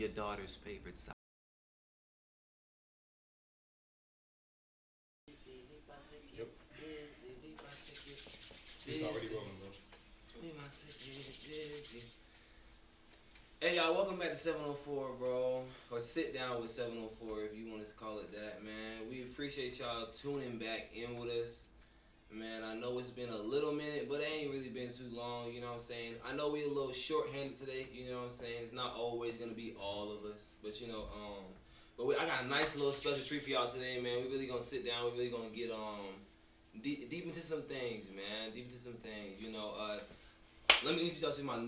your daughter's favorite side. Yep. It's already rolling, bro. Hey y'all, welcome back to 704, bro. Or sit down with 704 if you want to call it that, man. We appreciate y'all tuning back in with us. Man, I know it's been a little minute, but it ain't really been too long, you know what I'm saying? I know we a little short-handed today, you know what I'm saying? It's not always gonna be all of us, but you know, I got a nice little special treat for y'all today, man. We really gonna sit down, we really gonna get deep into some things, man. Deep into some things, you know. Let me introduce y'all to my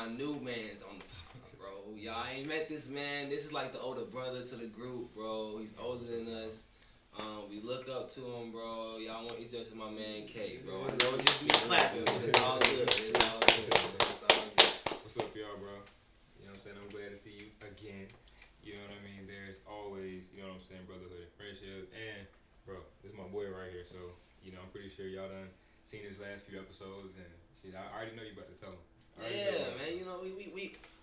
new man's on the pod, bro. Y'all ain't met this man. This is like the older brother to the group, bro. He's older than us. We look up to him, bro. Y'all want each other to my man K, bro. I know it's just me clapping, but it's all good. It's all good. It's all good. What's up, y'all, bro? You know what I'm saying? I'm glad to see you again. You know what I mean? There's always, you know what I'm saying, brotherhood and friendship. And, bro, this is my boy right here. So, you know, I'm pretty sure y'all done seen his last few episodes. And shit, I already know you about to tell him. Yeah, man. You know,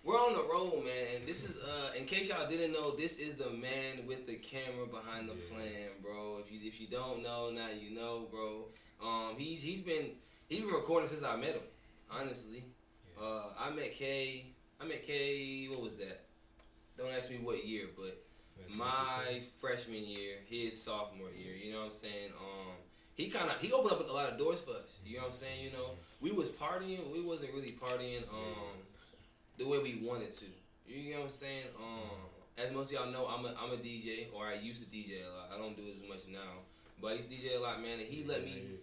we're on the road, man. And this is in case y'all didn't know, this is the man with the camera behind the plan, bro. If you don't know, now you know, bro. He's been recording since I met him. Honestly, I met K. What was that? Don't ask me what year, but my freshman year, his sophomore year. You know what I'm saying? He opened up a lot of doors for us. You know what I'm saying? You know, we was partying, but we wasn't really partying the way we wanted to. You know what I'm saying? As most of y'all know, I'm a DJ, or I used to DJ a lot. I don't do it as much now, but I used to DJ a lot, man. And he let me.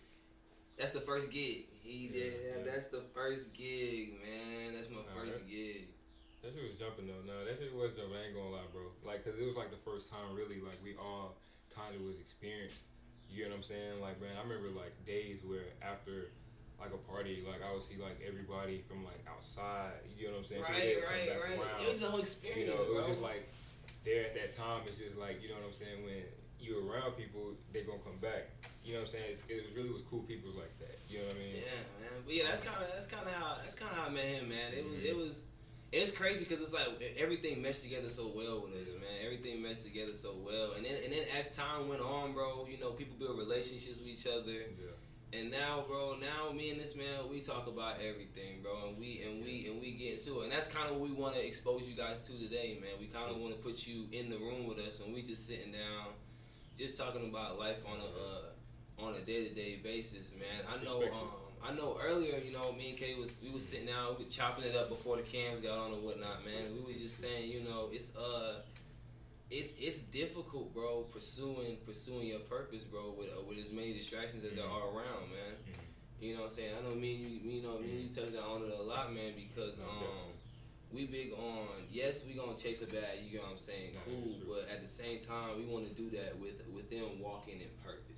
That's the first gig. He did. Yeah. That's the first gig, man. That's my first gig. That shit was jumping though. No, that shit was jumping. I ain't gonna lie, bro. Like, cause it was like the first time really, like we all kind of was experienced. You know what I'm saying? Like, man, I remember like days where after like a party, like I would see like everybody from like outside. You know what I'm saying? Right. It was a whole experience, you know, it was bro. just like there at that time. It's just like, you know what I'm saying? When you're around people, they gonna come back. You know what I'm saying? It really was cool people like that. You know what I mean? Yeah, man. But yeah, that's kind of how I met him, man. It's crazy because it's like everything meshed together so well with us, man. Everything meshed together so well, and then as time went on, bro, you know, people build relationships with each other, and now, bro, me and this man, we talk about everything, bro, and we get into it, and that's kind of what we want to expose you guys to today, man. We kind of want to put you in the room with us, and we just sitting down, just talking about life on a day-to-day basis, man. I know earlier, you know, me and Kay was sitting down, we were chopping it up before the cams got on and whatnot, man. We was just saying, you know, it's difficult, bro, pursuing your purpose, bro, with as many distractions as there are around, man. You know what I'm saying? I know me and you touched on it a lot, man, because we big on, yes, we gonna chase a bag, you know what I'm saying, cool, but at the same time, we want to do that with them walking in purpose.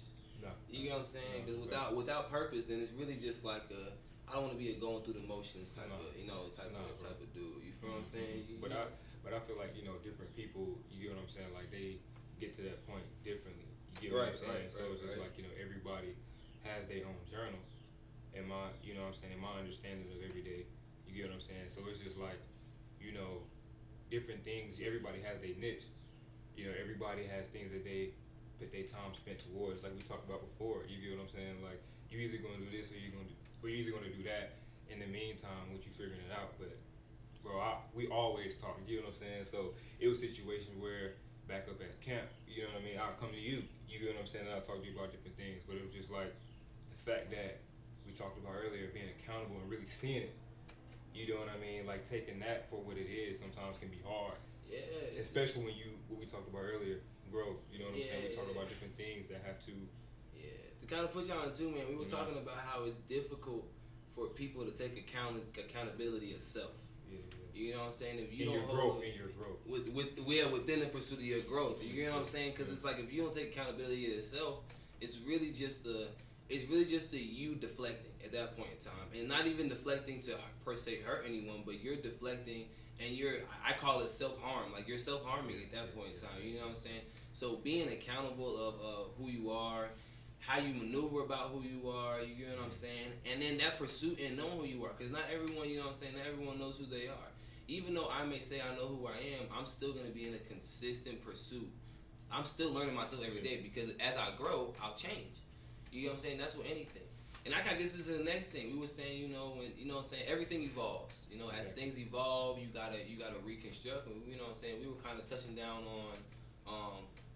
You know what I'm saying? Because without purpose, then it's really just like I don't want to be a going through the motions type of dude. You feel what I'm saying? But I feel like, you know, different people, you know what I'm saying? Like they get to that point differently. You get what I'm saying? So it's just like, you know, everybody has their own journal. In my, you know what I'm saying? In my understanding of every day, you get what I'm saying? So it's just like, you know, different things. Everybody has their niche. You know, everybody has things that they put their time spent towards, like we talked about before. You get what I'm saying? Like you either gonna do this or you're either gonna do that. In the meantime, what you figuring it out. But bro, we always talk. You know what I'm saying? So it was situations where back up at camp, you know what I mean? I'll come to you. You get what I'm saying? And I'll talk to you about different things. But it was just like the fact that we talked about earlier, being accountable and really seeing it. You know what I mean? Like taking that for what it is sometimes can be hard. Yeah. Especially when what we talked about earlier. Growth, you know what I'm saying? We talk about different things that have to. Yeah, to kind of put y'all on too, man. We were talking about how it's difficult for people to take accountability of self. Yeah. You know what I'm saying? If you don't hold in your growth, within the pursuit of your growth, you know what I'm saying? Because it's like if you don't take accountability of yourself, it's really just the you deflecting at that point in time, and not even deflecting to per se hurt anyone, but you're deflecting. And I call it self-harm, like you're self-harming at that point in time, you know what I'm saying? So being accountable of who you are, how you maneuver about who you are, you know what I'm saying? And then that pursuit and knowing who you are, because not everyone, you know what I'm saying, not everyone knows who they are. even though I may say I know who I am, I'm still gonna be in a consistent pursuit. I'm still learning myself every day because as I grow, I'll change. You know what I'm saying? That's with anything. And I kind of guess this is the next thing we were saying. When what I'm saying, everything evolves. As things evolve, you gotta reconstruct. You know what I'm saying? We were kind of touching down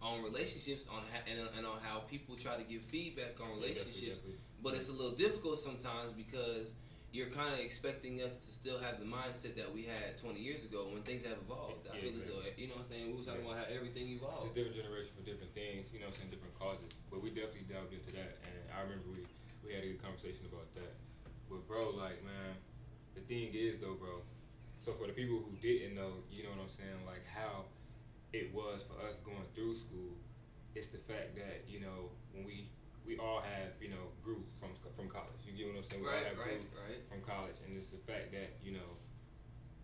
on relationships, and on how people try to give feedback on relationships. But it's a little difficult sometimes because you're kind of expecting us to still have the mindset that we had 20 years ago when things have evolved. I feel as though, you know what I'm saying, we were talking about how everything evolves. It's different generation for different things, you know what I'm saying, different causes. But we definitely delved into that, and I remember we had a good conversation about that. But bro, like, man, the thing is though, bro, so for the people who didn't know, you know what I'm saying, like how it was for us going through school, it's the fact that, when we all have, grew from college. You get what I'm saying? We all have grew from college. And it's the fact that,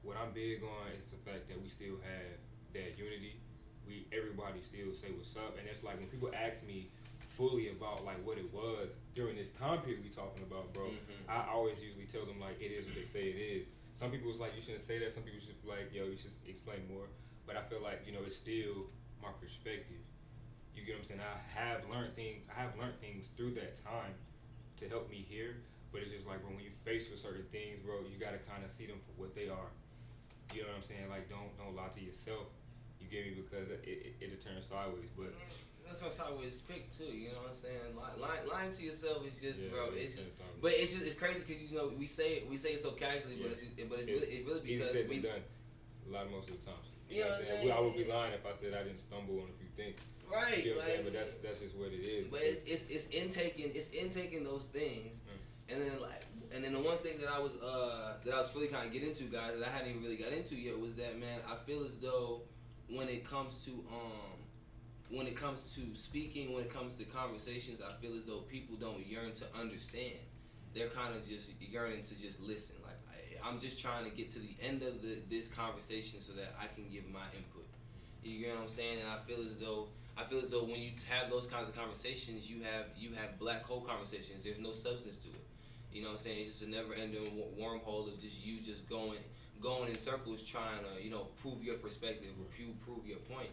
what I'm big on is the fact that we still have that unity. Everybody still say what's up. And it's like when people ask me fully about like what it was during this time period we talking about, bro, I always usually tell them like it is what they say it is. Some people was like, you shouldn't say that. Some people should be like, yo, you should explain more. But I feel like, it's still my perspective. You get what I'm saying? I have learned things through that time to help me here. But it's just like, bro, when you face with certain things, bro, you gotta kind of see them for what they are. You know what I'm saying? Like, don't lie to yourself. You get me? Because it'll turn sideways. But that's why sideways quick too. You know what I'm saying? Lying to yourself is just, bro. It's crazy because we say it so casually, but it's really because said we done a lot most of the time. You know what I'm saying? I would be lying if I said I didn't stumble on a few things. Right. You know what I'm saying? But that's just what it is. But it's intaking those things, and then the one thing that I was really kind of getting into, guys, that I hadn't even really got into yet was that, man, I feel as though when it comes to speaking, when it comes to conversations, I feel as though people don't yearn to understand. They're kind of just yearning to just listen. Like I'm just trying to get to the end of this conversation so that I can give my input. You get what I'm saying? And I feel as though when you have those kinds of conversations, you have black hole conversations. There's no substance to it. You know what I'm saying? It's just a never-ending wormhole of just you just going in circles trying to prove your perspective or prove your point.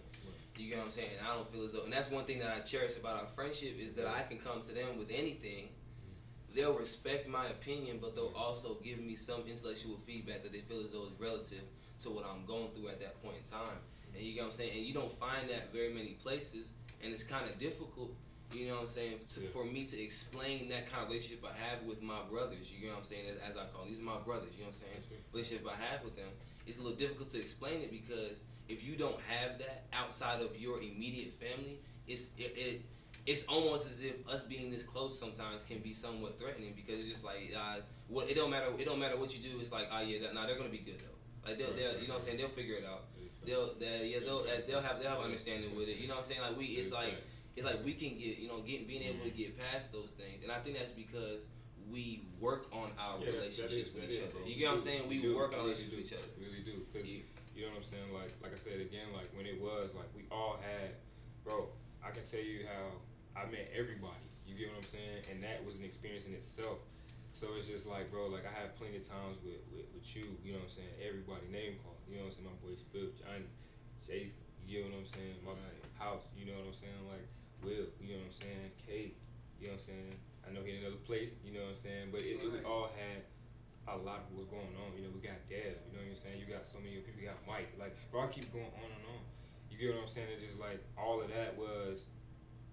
You get what I'm saying? And I don't feel as though, and that's one thing that I cherish about our friendship is that I can come to them with anything. They'll respect my opinion, but they'll also give me some intellectual feedback that they feel as though is relative to what I'm going through at that point in time. And you get what I'm saying? And you don't find that very many places, and it's kind of difficult, you know what I'm saying, for me to explain that kind of relationship I have with my brothers, you get what I'm saying, as I call them. These are my brothers, you know what I'm saying, relationship I have with them. It's a little difficult to explain it because if you don't have that outside of your immediate family, it's almost as if us being this close sometimes can be somewhat threatening because it's just like, it don't matter what you do, it's like, they're gonna be good though. Like they'll you know what I'm saying, they'll figure it out. They'll have understanding with it. You know what I'm saying? Like it's like we can get being able to get past those things, and I think that's because we work on our relationships with each other. You get what I'm saying? We work on relationships with each other. We really do. Cause you know what I'm saying? Like I said again, like when it was like we all had, bro. I can tell you how I met everybody. You get what I'm saying? And that was an experience in itself. So it's just like, bro, like I have plenty of times with you, you know what I'm saying? Everybody name call, you know what I'm saying? My boy Spiff, Johnny, Jason, you get what I'm saying? My house, you know what I'm saying? Like Will, you know what I'm saying? Kate, you know what I'm saying? I know he in another place, you know what I'm saying? But we all had a lot of what was going on. You know, we got Dev, you know what I'm saying? You got so many people, you got Mike. Like, bro, I keep going on and on. You get what I'm saying? It's just like all of that was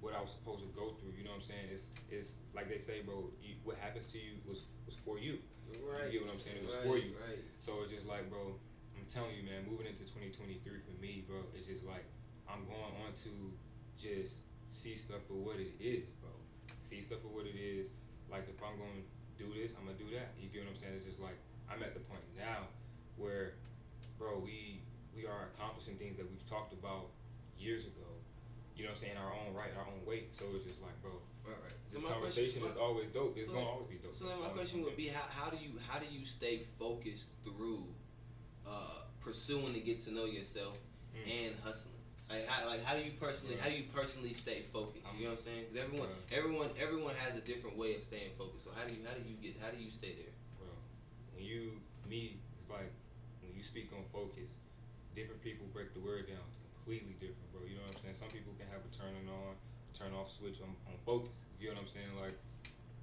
what I was supposed to go through, you know what I'm saying? It's like they say, bro, what happens to you was for you. Right. You get what I'm saying? It was for you. Right. So it's just like, bro, I'm telling you, man, moving into 2023 for me, bro, it's just like I'm going on to just see stuff for what it is, bro. See stuff for what it is. Like if I'm going to do this, I'm going to do that. You get what I'm saying? It's just like I'm at the point now where, bro, we are accomplishing things that we've talked about years ago. You know what I'm saying? Our own right, our own way. So it's just like, bro, right. This conversation is always dope. It's gonna always be dope. So then my question would be, how do you stay focused through pursuing to get to know yourself and hustling? Like how do you personally stay focused? You know what I'm saying? Because everyone has a different way of staying focused. So how do you stay there? Bro, it's like when you speak on break down completely different, bro. You know what I'm saying? Some people can have a turn off switch on focus. You know what I'm saying? Like,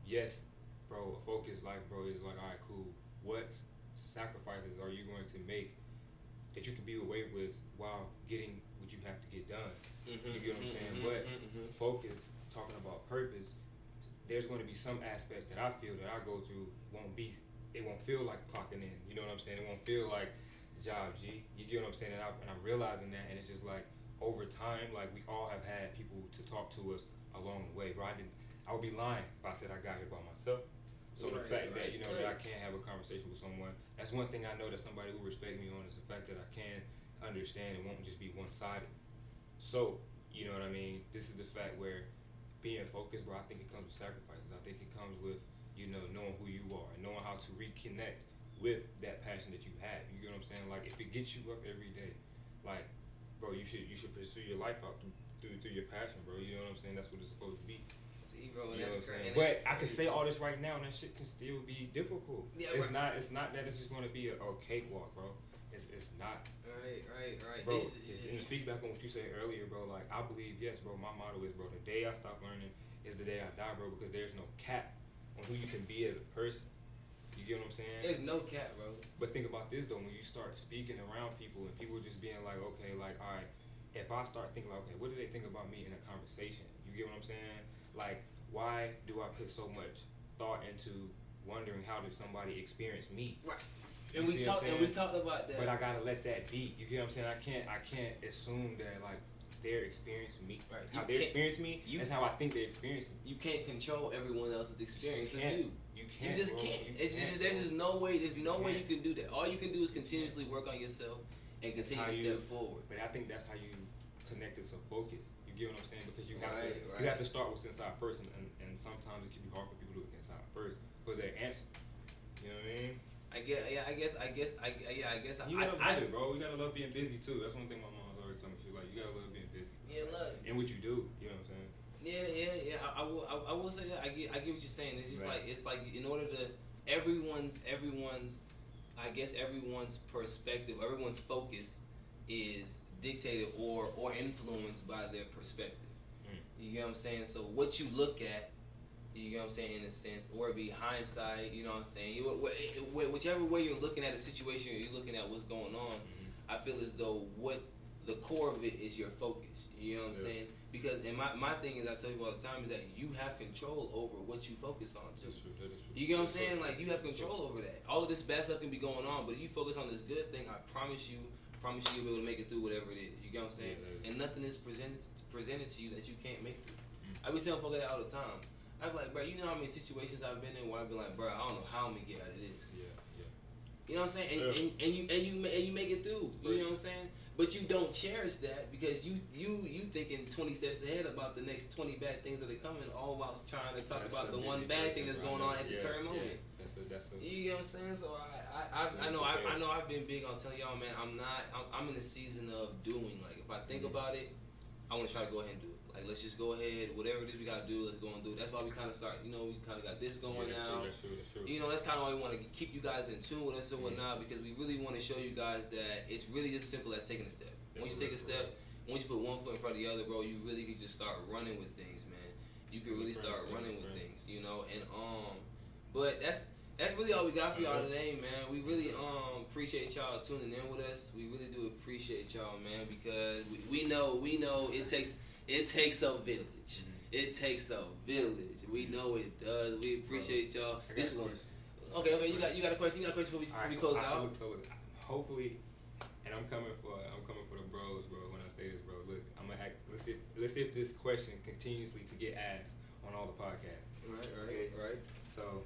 yes, bro, a focused life, bro, is like, all right, cool. What sacrifices are you going to make that you can be away with while getting what you have to get done? You get what I'm saying? But focus, talking about purpose, there's going to be some aspects that I feel that I go through it won't feel like clocking in. You know what I'm saying? It won't feel like job G. You get what I'm saying? And I'm realizing that, and it's just like over time, like we all have had people to talk to us along the way. Bro, I would be lying if I said I got here by myself. So the fact that that I can't have a conversation with someone, that's one thing I know that somebody who respects me on is the fact that I can understand. It won't just be one-sided. So you know what I mean? This is the fact where being focused, bro, I think it comes with sacrifices. I think it comes with knowing who you are and knowing how to reconnect with that passion that you have. You get what I'm saying? Like if it gets you up every day, like bro, you should pursue your life out through your passion, bro. You know what I'm saying? That's what it's supposed to be. See, bro, you that's crazy. But I can say all this right now, and that shit can still be difficult. Yeah, it's not that it's just gonna be a cakewalk, bro. It's not. Right. Bro, and to speak back on what you said earlier, bro, like I believe, yes, bro, my motto is, bro, the day I stop learning is the day I die, bro, because there's no cap on who you can be as a person. You get what I'm saying? There's no cap, bro. But think about this though, when you start speaking around people and people just being like, okay, like, all right, if I start thinking like, okay, what do they think about me in a conversation? You get what I'm saying? Like, why do I put so much thought into wondering how did somebody experience me? Right. And we talked about that. But I gotta let that be. You get what I'm saying? I can't assume that like they're experiencing me. Right. How they experience me, that's how I think they experience me. You can't control everyone else's experience of you. You can't. You just can't. There's just no way. There's no way you can do that. All you can do is continuously work on yourself and continue to step forward. But I think that's how you connect it to focus. You get what I'm saying? Because you have to start what's inside first, and sometimes it can be hard for people to look inside first for their answer. You know what I mean? I guess. You gotta love it, bro. You gotta love being busy too. That's one thing my mom's always telling me. She's like, you gotta love being busy. Yeah, love it. And what you do. You know what I'm saying? Yeah. I will say that. I get what you're saying. It's just it's like in order to everyone's I guess everyone's perspective, everyone's focus is dictated or influenced by their perspective. You get what I'm saying? So what you look at, you get what I'm saying, in a sense, or it be hindsight, you know what I'm saying? Whichever way you're looking at a situation or you're looking at what's going on, I feel as though what the core of it is your focus. You know what I'm saying? Because my thing is, I tell you all the time, is that you have control over what you focus on too. That's true. You get what I'm saying? Like you have control over that. All of this bad stuff can be going on, but if you focus on this good thing, I promise you you'll be able to make it through whatever it is. You get what I'm saying? And nothing is presented to you that you can't make through. I be telling folks that all the time. I'm like, bro, you know how many situations I've been in where I've been like, bro, I don't know how I'm gonna get out of this. Yeah. You know what I'm saying? And you make it through. You know what I'm saying? But you don't cherish that because you thinking 20 steps ahead about the next 20 bad things that are coming, all while trying to talk about the one bad thing that's going on at the current moment. You know what I'm saying? So I know I've been big on telling y'all, man, I'm in the season of doing. Like if I think about it, I want to try to go ahead and do it. Like let's just go ahead, whatever it is we gotta do, let's go and do it. That's why we kind of start. We kind of got this going now. That's true. That's kind of why we want to keep you guys in tune with us and whatnot, because we really want to show you guys that it's really just simple as taking a step. Once you take a step, once you put one foot in front of the other, bro, you really can just start running with things, man. You can really start running with things, and but that's really all we got for y'all today, man. We really appreciate y'all tuning in with us. We really do appreciate y'all, man, because we know it takes a village. It takes a village. We know it does. We appreciate y'all. This one. Okay. You got a question? You got a question before we close out? So hopefully, and I'm coming for the bros, bro. When I say this, bro, look, I'm gonna act. Let's see if this question continuously to get asked on all the podcasts. Right. So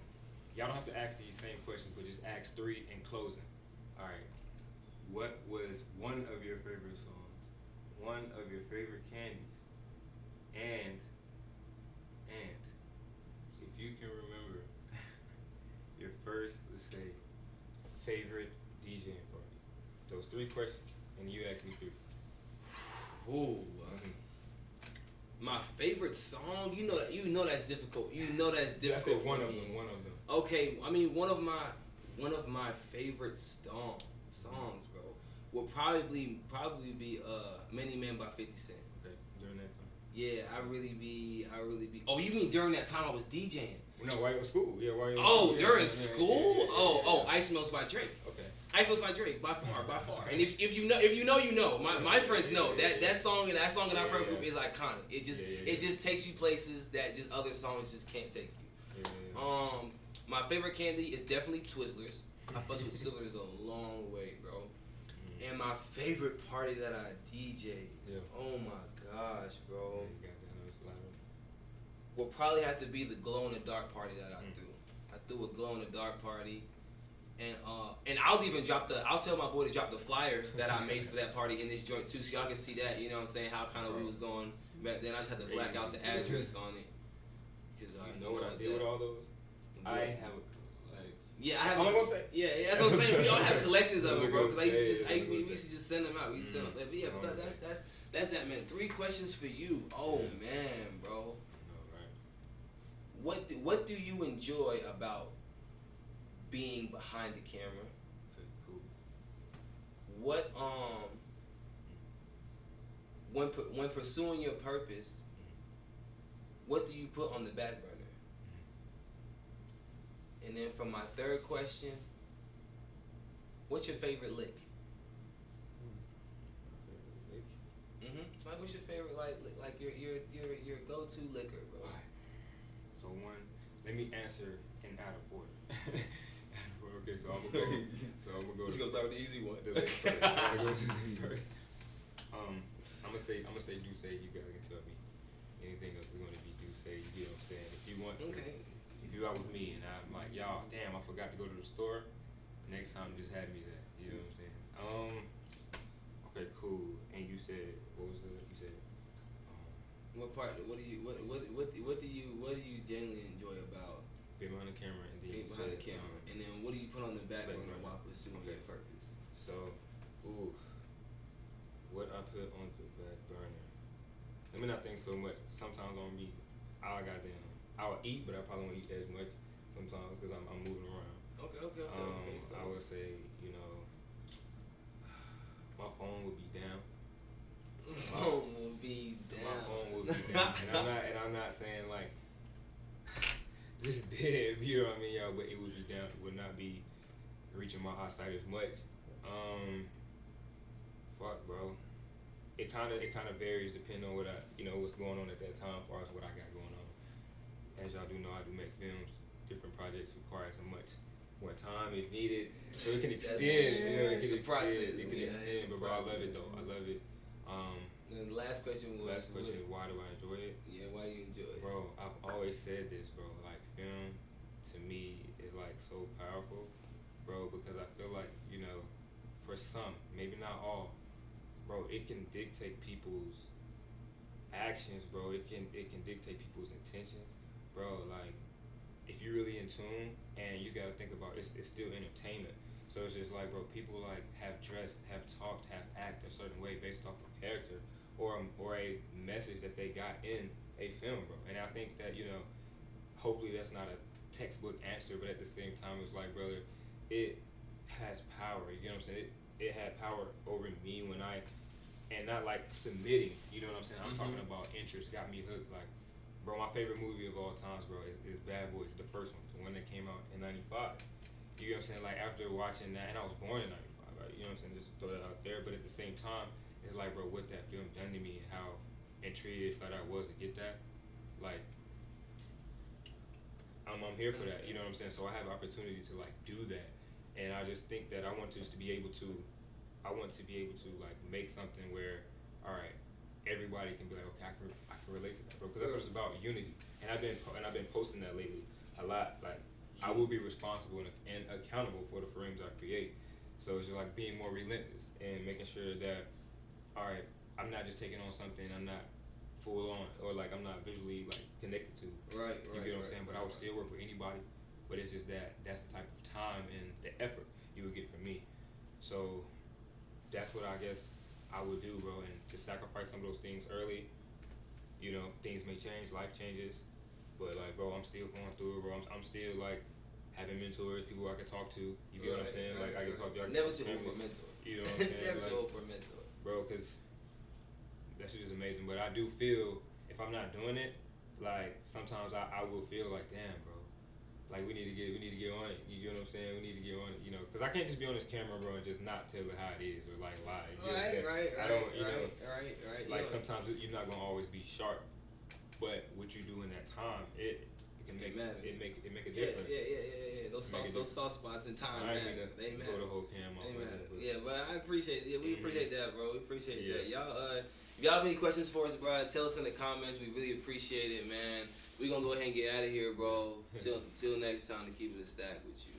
y'all don't have to ask these same questions, but just ask 3 in closing. All right. What was one of your favorite songs? One of your favorite candies? And if you can remember your first, let's say, favorite DJing party. Those 3 questions, and you ask me 3. Ooh. My favorite song, you know that's difficult. That's difficult. One of them. Okay, I mean one of my favorite songs, bro. would probably be Many Men by 50 Cent. Okay, during that time. Yeah, I really be. Oh, you mean during that time I was DJing? No, while you were in school. Yeah, while you were Oh, in school. during Yeah, school? yeah, Oh, Ice Melts by Drake. Okay. Ice Melts by Drake, by far. And if you know, you know. My friends know that song in our friend group is iconic. It just takes you places that just other songs just can't take you. Yeah. My favorite candy is definitely Twizzlers. I fuss with Twizzlers a long way, bro. And my favorite party that I DJ, oh my gosh, bro, will probably have to be the glow in the dark party that I threw. I threw a glow in the dark party, and I'll tell my boy to drop the flyer that I made for that party in this joint too, so y'all can see that. You know what I'm saying? How kind of we was going back then. I just had to black out the address on it. Cause you know what I did with all those? I have a yeah, I have. I'm gonna say. Yeah, that's what I'm saying. We all have collections of them, bro. Because we used to just send them out. We used to send them. But yeah, but that's that, man. 3 questions for you. Oh man, bro. What do you enjoy about being behind the camera? Okay, cool. What when pursuing your purpose, what do you put on the back burner? And then for my 3rd question, what's your favorite lick? Like what's your favorite like your go-to liquor, bro? Right. So one, let me answer in out of order. Okay, so I'm gonna go. Just gonna start with the easy one. The list first. I'm gonna go to the first. I'm gonna say do say. You guys can tell me anything else is gonna be do say. You know what I'm saying? If you want to, if you out with me and I'm like, y'all, damn, I forgot to go to the store. Next time, just have me there. You know what I'm saying? Okay, cool. And you said, what was the? You said. What part? What do you genuinely enjoy about being behind the camera and then being behind the camera, and then what do you put on the back burner while pursuing your purpose? So, what I put on the back burner. Let me not think so much. Sometimes I'll eat, but I probably won't eat as much sometimes because I'm moving around. Okay. So I would say, my phone would be down. My phone will be down. And I'm not saying like just dead, you know what I mean, y'all, but it would be down. It would not be reaching my eyesight as much. Fuck, bro. It kind of varies depending on what's going on at that time as far as what I got going on. As y'all do know, I do make films. Different projects require so much more time if needed, so it can extend. It's a process. It can extend, but bro, I love it though. I love it. And the last question was. Why do I enjoy it? Yeah, why do you enjoy it? Bro, I've always said this, bro. Like film, to me, is like so powerful, bro. Because I feel like for some, maybe not all, bro, it can dictate people's actions, bro. It can dictate people's intentions, bro. Like if you're really in tune, and you gotta think about it's still entertainment. So it's just like, bro, people like have dressed, have talked, have acted a certain way based off of character or a message that they got in a film, bro. And I think that hopefully that's not a textbook answer, but at the same time, it's like, brother, it has power. You know what I'm saying? It had power over me when and not like submitting. You know what I'm saying? I'm talking about interest, got me hooked. Like, bro, my favorite movie of all times, bro, is Bad Boys, the first one, the one that came out in '95. You know what I'm saying? Like after watching that, and I was born in '95, right? You know what I'm saying? Just throw that out there. But at the same time, it's like, bro, what that film done to me and how intrigued that I was to get that. Like, I'm here for that. You know what I'm saying? So I have opportunity to like do that, and I just think that I want to be able to like make something where, all right, everybody can be like, okay, I can relate to that, bro. Because that's what it's about, unity. And I've been posting that lately a lot, like. I will be responsible and accountable for the frames I create. So it's just like being more relentless and making sure that, all right, I'm not just taking on something I'm not full on or like I'm not visually like connected to. Right. You get what I'm saying? But I would still work with anybody. But it's just that's the type of time and the effort you would get from me. So that's what I guess I would do, bro. And to sacrifice some of those things early, things may change, life changes. But like, bro, I'm still going through it, bro. I'm still like having mentors, people I can talk to. You get what I'm saying? Like I can talk to y'all. Never too old for a mentor. You know what I'm saying? Never too old for a mentor. Bro, because that shit is amazing. But I do feel, if I'm not doing it, like, sometimes I will feel like, damn, bro. Like, we need to get on it. You get what I'm saying? We need to get on it, you know. Because I can't just be on this camera, bro, and just not tell it how it is or, like, lie. Right. I don't, you know. Right. Like, sometimes you're not going to always be sharp. But what you do in that time, it can make it make a difference. Yeah. Those soft spots in time matter. They matter. Go the whole cam off. Yeah, but I appreciate it. Yeah, we appreciate that, bro. We appreciate that. Y'all, if y'all have any questions for us, bro, tell us in the comments. We really appreciate it, man. We're gonna go ahead and get out of here, bro. Till next time, to keep it a stack with you.